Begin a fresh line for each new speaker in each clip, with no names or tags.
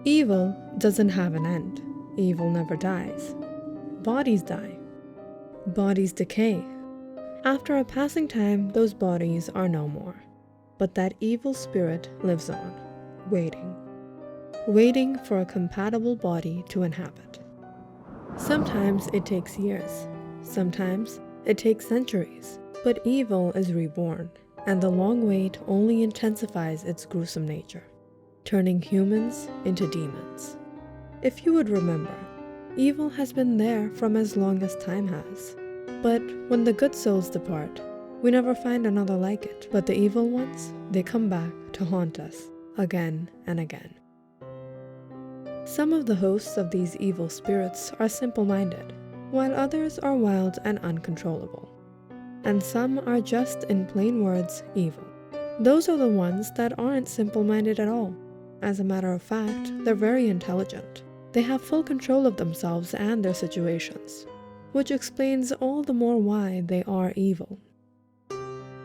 Evil doesn't have an end. Evil never dies. Bodies die. Bodies decay. After a passing time, those bodies are no more. But that evil spirit lives on, waiting for a compatible body to inhabit. Sometimes it takes years. Sometimes it takes centuries. But evil is reborn, and the long wait only intensifies its gruesome nature, turning humans into demons. If you would remember, evil has been there from as long as time has. But when the good souls depart, we never find another like it. But the evil ones, they come back to haunt us again and again. Some of the hosts of these evil spirits are simple-minded, while others are wild and uncontrollable. And some are just, in plain words, evil. Those are the ones that aren't simple-minded at all. As a matter of fact, they're very intelligent. They have full control of themselves and their situations, which explains all the more why they are evil.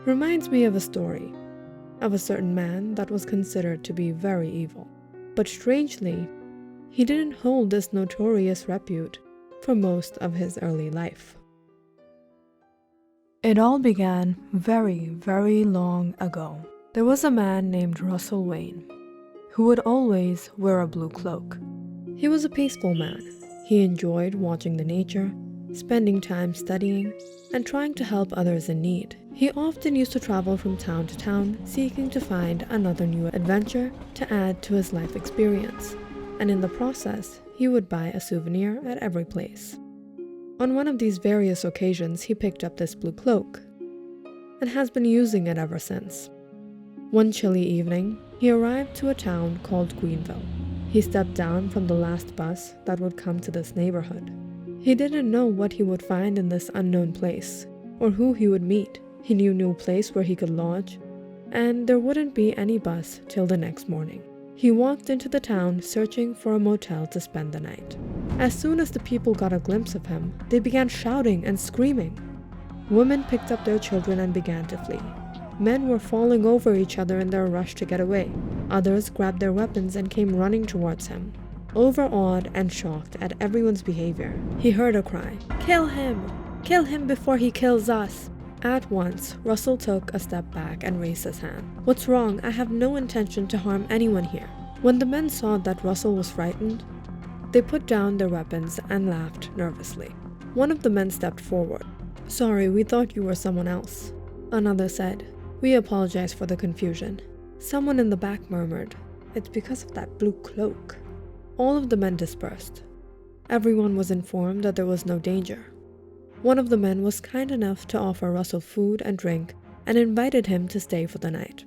Reminds me of a story of a certain man that was considered to be very evil. But strangely, he didn't hold this notorious repute for most of his early life. It all began very, very long ago. There was a man named Russell Wayne who would always wear a blue cloak. He was a peaceful man. He enjoyed watching the nature, spending time studying, and trying to help others in need. He often used to travel from town to town, seeking to find another new adventure to add to his life experience. And in the process, he would buy a souvenir at every place. On one of these various occasions, he picked up this blue cloak and has been using it ever since. One chilly evening, he arrived to a town called Greenville. He stepped down from the last bus that would come to this neighborhood. He didn't know what he would find in this unknown place, or who he would meet. He knew no place where he could lodge, and there wouldn't be any bus till the next morning. He walked into the town searching for a motel to spend the night. As soon as the people got a glimpse of him, they began shouting and screaming. Women picked up their children and began to flee. Men were falling over each other in their rush to get away. Others grabbed their weapons and came running towards him. Overawed and shocked at everyone's behavior, he heard a cry, "Kill him! Kill him before he kills us!" At once, Russell took a step back and raised his hand. "What's wrong? I have no intention to harm anyone here." When the men saw that Russell was frightened, they put down their weapons and laughed nervously. One of the men stepped forward. "Sorry, we thought you were someone else." Another said, "We apologize for the confusion." Someone in the back murmured, "It's because of that blue cloak." All of the men dispersed. Everyone was informed that there was no danger. One of the men was kind enough to offer Russell food and drink and invited him to stay for the night.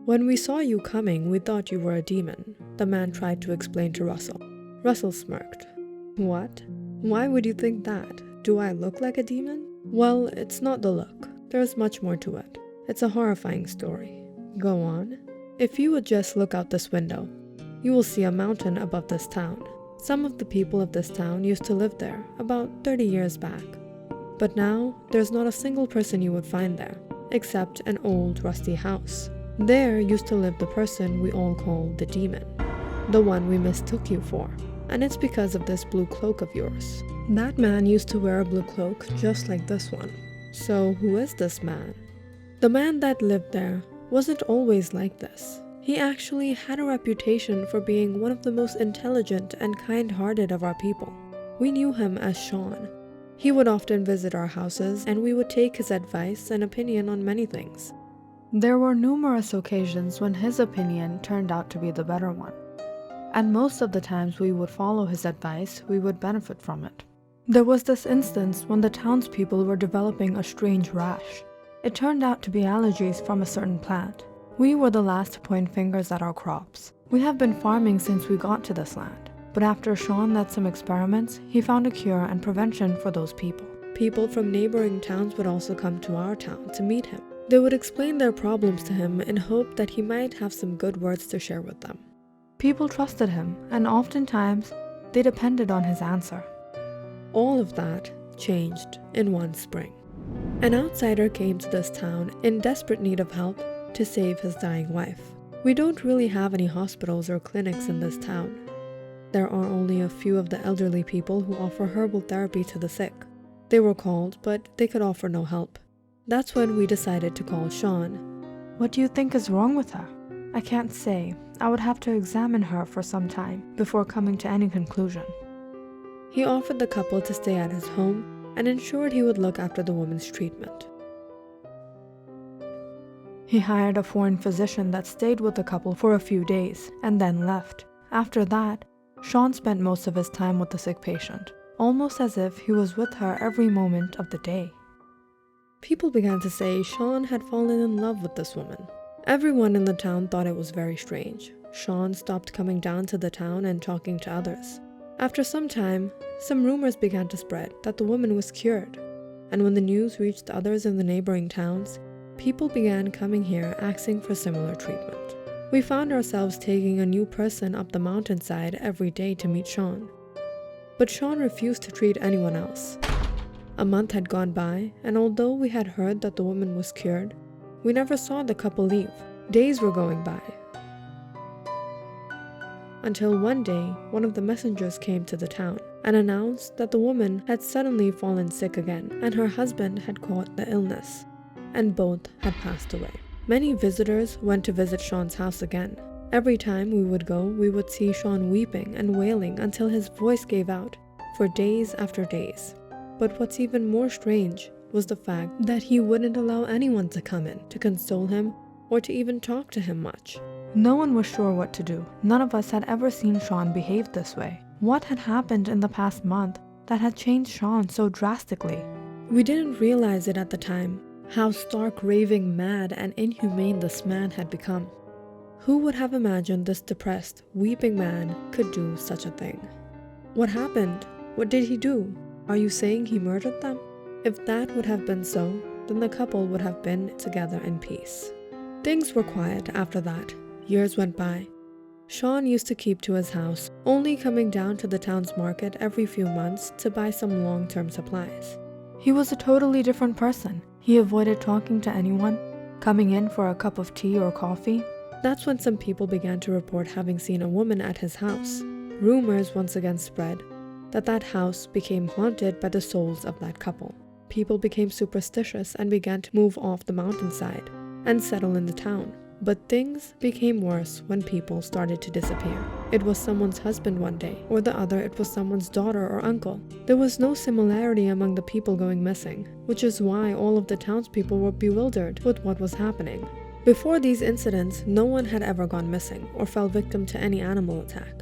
"When we saw you coming, we thought you were a demon," the man tried to explain to Russell. Russell smirked. "What? Why would you think that? Do I look like a demon?" "Well, it's not the look. There's much more to it. It's a horrifying story." "Go on." "If you would just look out this window, you will see a mountain above this town. Some of the people of this town used to live there about 30 years back. But now, there's not a single person you would find there, except an old rusty house. There used to live the person we all call the demon, the one we mistook you for, and it's because of this blue cloak of yours." That man used to wear a blue cloak just like this one. So who is this man? The man that lived there wasn't always like this. He actually had a reputation for being one of the most intelligent and kind-hearted of our people. We knew him as Shawn. He would often visit our houses, and we would take his advice and opinion on many things. There were numerous occasions when his opinion turned out to be the better one. And most of the times we would follow his advice, we would benefit from it. There was this instance when the townspeople were developing a strange rash. It turned out to be allergies from a certain plant. We were the last to point fingers at our crops. We have been farming since we got to this land. But after Shawn led some experiments, he found a cure and prevention for those people. People from neighboring towns would also come to our town to meet him. They would explain their problems to him in hope that he might have some good words to share with them. People trusted him, and oftentimes they depended on his answer. All of that changed in one spring. An outsider came to this town in desperate need of help to save his dying wife. We don't really have any hospitals or clinics in this town. There are only a few of the elderly people who offer herbal therapy to the sick. They were called, but they could offer no help. That's when we decided to call Shawn.
What do you think is wrong with her? I can't say. I would have to examine her for some time before coming to any conclusion.
He offered the couple to stay at his home and ensured he would look after the woman's treatment.
He hired a foreign physician that stayed with the couple for a few days and then left. After that, Shawn spent most of his time with the sick patient, almost as if he was with her every moment of the day.
People began to say Shawn had fallen in love with this woman. Everyone in the town thought it was very strange. Shawn stopped coming down to the town and talking to others. After some time, some rumors began to spread that the woman was cured, and when the news reached others in the neighboring towns, people began coming here asking for similar treatment. We found ourselves taking a new person up the mountainside every day to meet Shawn. But Shawn refused to treat anyone else. A month had gone by, and although we had heard that the woman was cured, we never saw the couple leave. Days were going by. Until one day, one of the messengers came to the town and announced that the woman had suddenly fallen sick again and her husband had caught the illness, and both had passed away. Many visitors went to visit Shawn's house again. Every time we would go, we would see Shawn weeping and wailing until his voice gave out for days after days. But what's even more strange was the fact that he wouldn't allow anyone to come in to console him or to even talk to him much.
No one was sure what to do. None of us had ever seen Shawn behave this way. What had happened in the past month that had changed Shawn so drastically?
We didn't realize it at the time, how stark raving mad and inhumane this man had become. Who would have imagined this depressed, weeping man could do such a thing? What happened? What did he do? Are you saying he murdered them? If that would have been so, then the couple would have been together in peace. Things were quiet after that. Years went by. Shawn used to keep to his house, only coming down to the town's market every few months to buy some long-term supplies.
He was a totally different person. He avoided talking to anyone, coming in for a cup of tea or coffee.
That's when some people began to report having seen a woman at his house. Rumors once again spread that that house became haunted by the souls of that couple. People became superstitious and began to move off the mountainside and settle in the town. But things became worse when people started to disappear. It was someone's husband one day, or the other it was someone's daughter or uncle. There was no similarity among the people going missing, which is why all of the townspeople were bewildered with what was happening. Before these incidents, no one had ever gone missing or fell victim to any animal attack.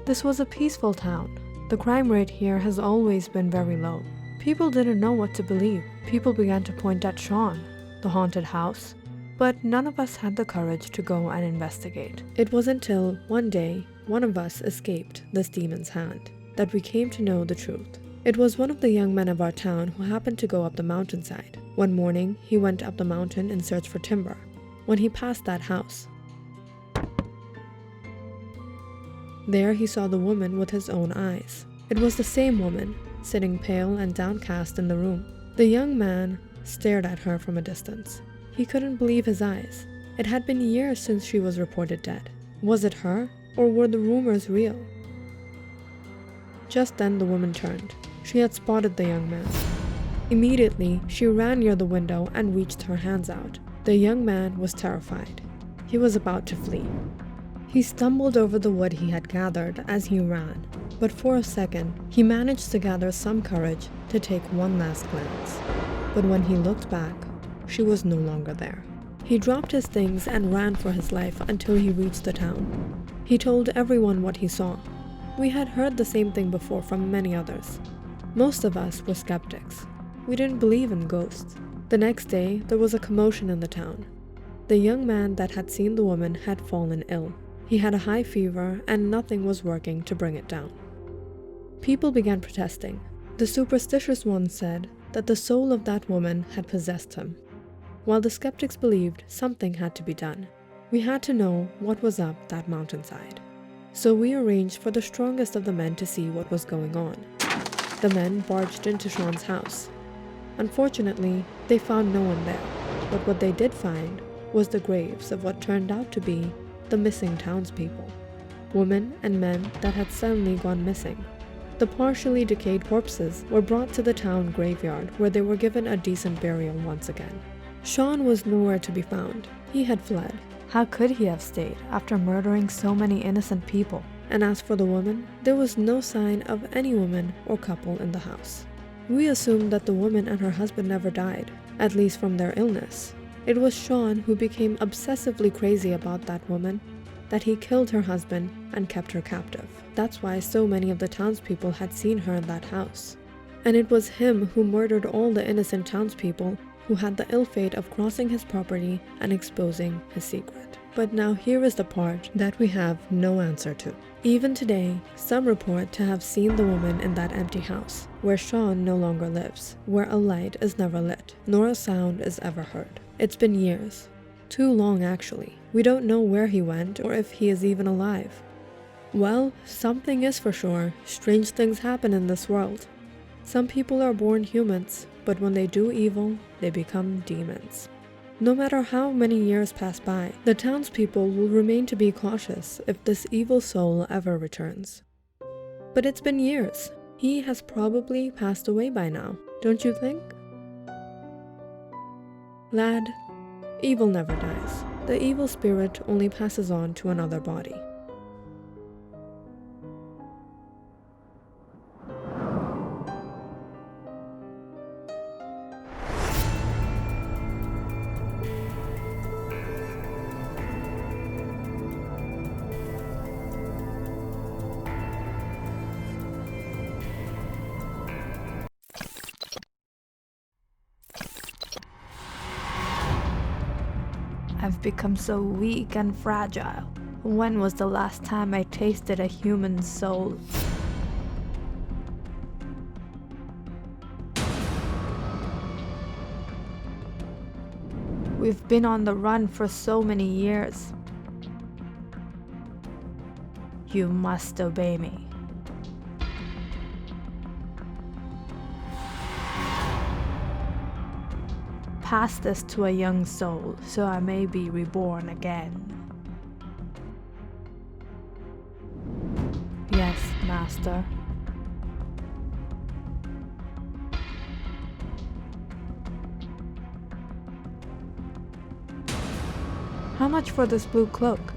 This was a peaceful town. The crime rate here has always been very low. People didn't know what to believe. People began to point at Shawn, the haunted house, but none of us had the courage to go and investigate.
It was until one day, one of us escaped this demon's hand, that we came to know the truth. It was one of the young men of our town who happened to go up the mountainside. One morning, he went up the mountain in search for timber. When he passed that house, there he saw the woman with his own eyes. It was the same woman, sitting pale and downcast in the room. The young man stared at her from a distance. He couldn't believe his eyes. It had been years since she was reported dead. Was it her, or were the rumors real? Just then the woman turned. She had spotted the young man. Immediately, she ran near the window and reached her hands out. The young man was terrified. He was about to flee. He stumbled over the wood he had gathered as he ran, but for a second, he managed to gather some courage to take one last glance. But when he looked back, she was no longer there. He dropped his things and ran for his life until he reached the town. He told everyone what he saw. We had heard the same thing before from many others. Most of us were skeptics. We didn't believe in ghosts. The next day, there was a commotion in the town. The young man that had seen the woman had fallen ill. He had a high fever and nothing was working to bring it down. People began protesting. The superstitious ones said that the soul of that woman had possessed him, while the skeptics believed something had to be done. We had to know what was up that mountainside. So we arranged for the strongest of the men to see what was going on. The men barged into Shawn's house. Unfortunately, they found no one there, but what they did find was the graves of what turned out to be
the missing townspeople. Women and men that had suddenly gone missing. The partially decayed corpses were brought to the town graveyard where they were given a decent burial once again. Shawn was nowhere to be found. He had fled.
How could he have stayed after murdering so many innocent people?
And as for the woman, there was no sign of any woman or couple in the house. We assumed that the woman and her husband never died, at least from their illness. It was Shawn who became obsessively crazy about that woman, that he killed her husband and kept her captive. That's why so many of the townspeople had seen her in that house. And it was him who murdered all the innocent townspeople who had the ill fate of crossing his property and exposing his secret. But now here is the part that we have no answer to. Even today, some report to have seen the woman in that empty house, where Shawn no longer lives, where a light is never lit, nor a sound is ever heard. It's been years. Too long, actually. We don't know where he went or if he is even alive. Well, something is for sure. Strange things happen in this world. Some people are born humans, but when they do evil, they become demons. No matter how many years pass by, the townspeople will remain to be cautious if this evil soul ever returns. But it's been years. He has probably passed away by now, don't you think? Lad, evil never dies. The evil spirit only passes on to another body.
I've become so weak and fragile. When was the last time I tasted a human soul? We've been on the run for so many years. You must obey me. Pass this to a young soul, so I may be reborn again. Yes, Master. How much for this blue cloak?